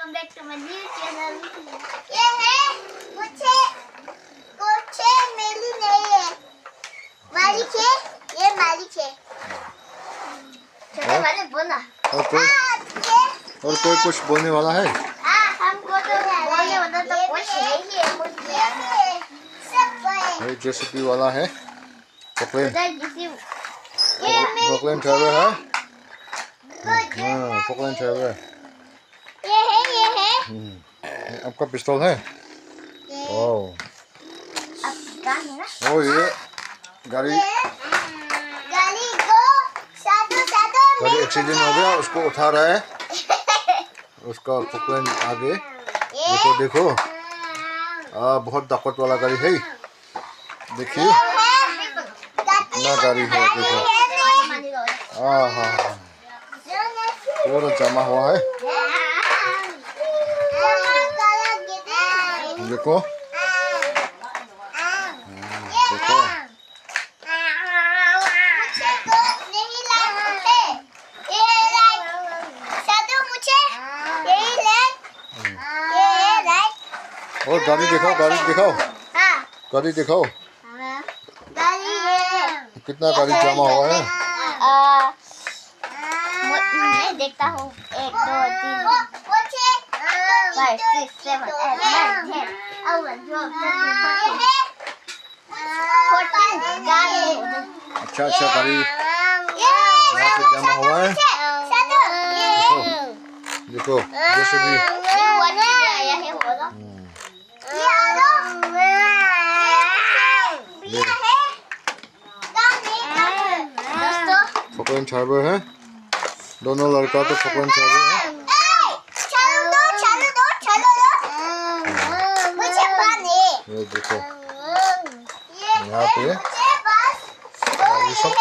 Welcome back to my new channel. ये है मुझे कुछ मिली नहीं है। मालिक है, ये मालिक है। चलो वाले बोला। और कोई कुछ बोलने वाला है? हाँ, हमको तो बोलने वाला तो कुछ नहीं है मुझे। ये जेसीबी वाला है। पोकलेन ये ड्राइवर है। हाँ, पोकलेन ड्राइवर। ये है। आपका पिस्तौल है? ओह, ओ ये गाड़ी को साधु गाड़ी एक्सीडेंट हो गया, उसको उठा रहा है। उसका पोकलेन आगे देखो बहुत ताकत वाला गाड़ी है। देखिए कितना गाड़ी है, देखो। हाँ, पूरा जमा हुआ है। देखो देखो और गाड़ी दिखाओ गाड़ी दिखाओ कितना गाड़ी जमा हुआ है। मैं देखता हूँ 1 2 3 5 6 7 8 9 10 11 12 13 14 गाड़ी। अच्छा गाड़ी यहाँ पे जमा हुआ है। देखो जैसे भी पोकलेन ड्राइवर है। दोनों लड़का तो पोकलेन ड्राइवर है। ये देखो यहाँ पे गाड़ी सब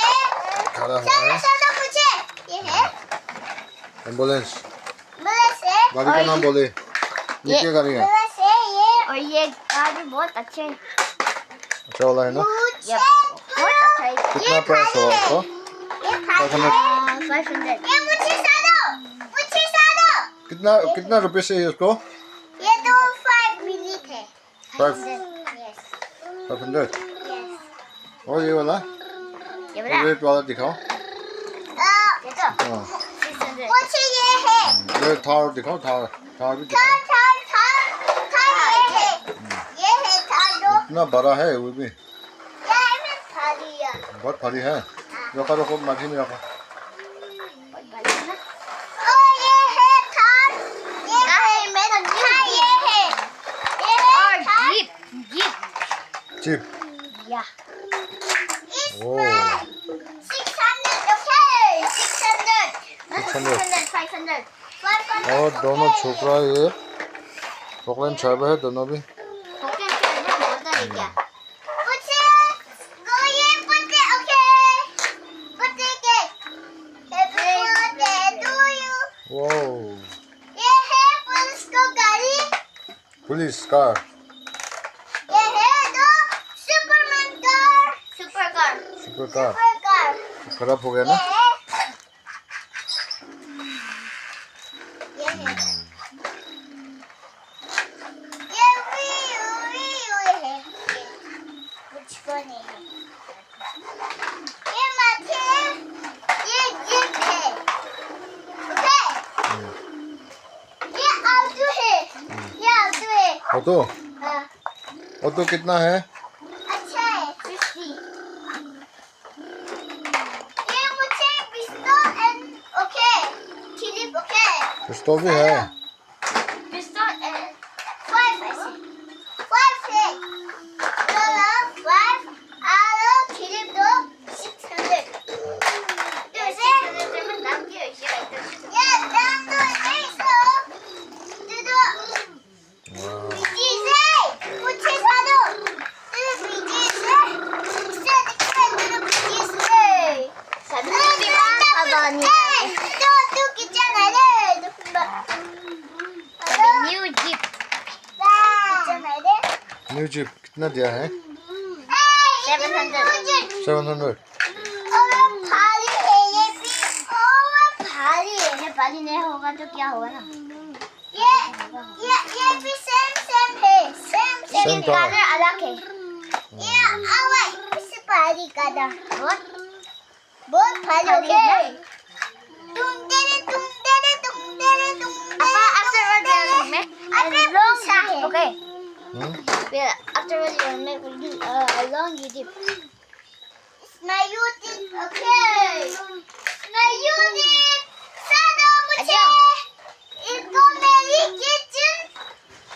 खड़ा हुआ है। एम्बुलेंस गाड़ी का नाम बोले। ये क्या गाड़ी है? और ये गाड़ी बहुत अच्छे अच्छा वाला है ना? ये बहुत अच्छा है। कितना प्राइस हो आपको? 500। कितना रुपए से है उसको? ये तो 5 मिनट है। 500। और ये वाला ये बड़ा रेड वाला दिखाओ। देखो हाँ, 600। मुझे ये है। ये थार दिखाओ। थार भी दिखाओ। ये है थार दो। इतना बड़ा है वो भी। ये में थाली है। बहुत भारी है। रखो माझी में रखो। बहुत बड़ा है ना। और ये है थार। ये है मेरा थार। ये है और जीप। या ओह 600। ओके 600 500 और दोनों छोकरा ये पोकलेन ड्राइवर है दोनों भी। Police car. ये है दो सुपर कार खराब हो गया ना? ये है मुझको नहीं है। ये माथे ये जीप है। ओके ये ऑटो है। ऑटो हाँ, ऑटो कितना है? अच्छा है 50। ये मुझे पिस्तौल एंड ओके चिली ओके पिस्तौल भी है। पिस्तौल एंड 5 ऐसे 5 है। चलो 5 आलो चिली दो 600। ऐसे में दाम की है ये दाम तो नहीं तो दो मुझे सादो न्यू जीप कितना दिया है? 700। 700। भारी नहीं होगा तो क्या होगा ना। ये Same color. कलर अलग है। ये आवाज इससे भारी कलर बहुत भारी है। तुम दे तुम Apa after all you make a long dip, okay? Yeah, after all you make a long dip. Now you dip, okay? Now you dip. Sada मुझे इसको मेरी किचन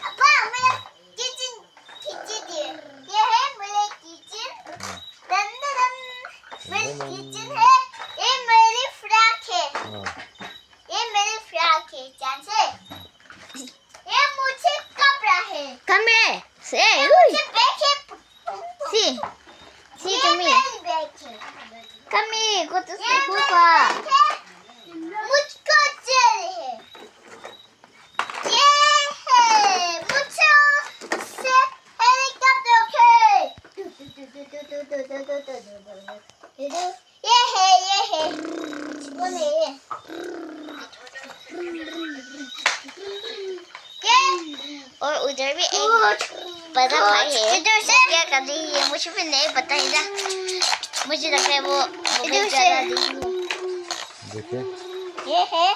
अपा मेरा किचन दे। ये है मेरे किचन दन मेरी किचन है। ये मेरी फ्रॉक है। ये मेरी फ्रॉक है जान से। ये मुझे कपड़ा है। Come here. Say, मुझे बैग है। see to ये me. मेरी बैग है। Come here, go to ये sleep, मेरी Papa. बैग है। मुझको चल है। ये है मुझे से हेलीकॉप्टर है। ये है बोले ये और उधर भी एक बड़ा भाई है। इधर से क्या कर रही है मुझे भी नहीं पता है ना। मुझे लगता है वो इधर बहुत से। ज्यादा दी है। देखिए ये है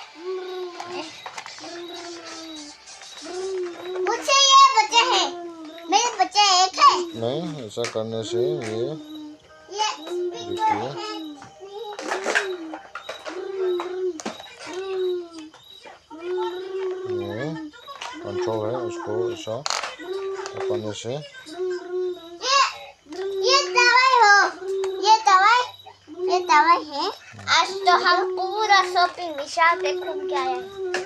मुझे ये बच्चे हैं मेरे बच्चे एक है नहीं, ऐसा करने से ये ये देखिए ये कंट्रोल है, उसको ऐसा करने से ये दवाई है आज तो हम पूरा शॉपिंग विशाल पे घूम के आए हैं।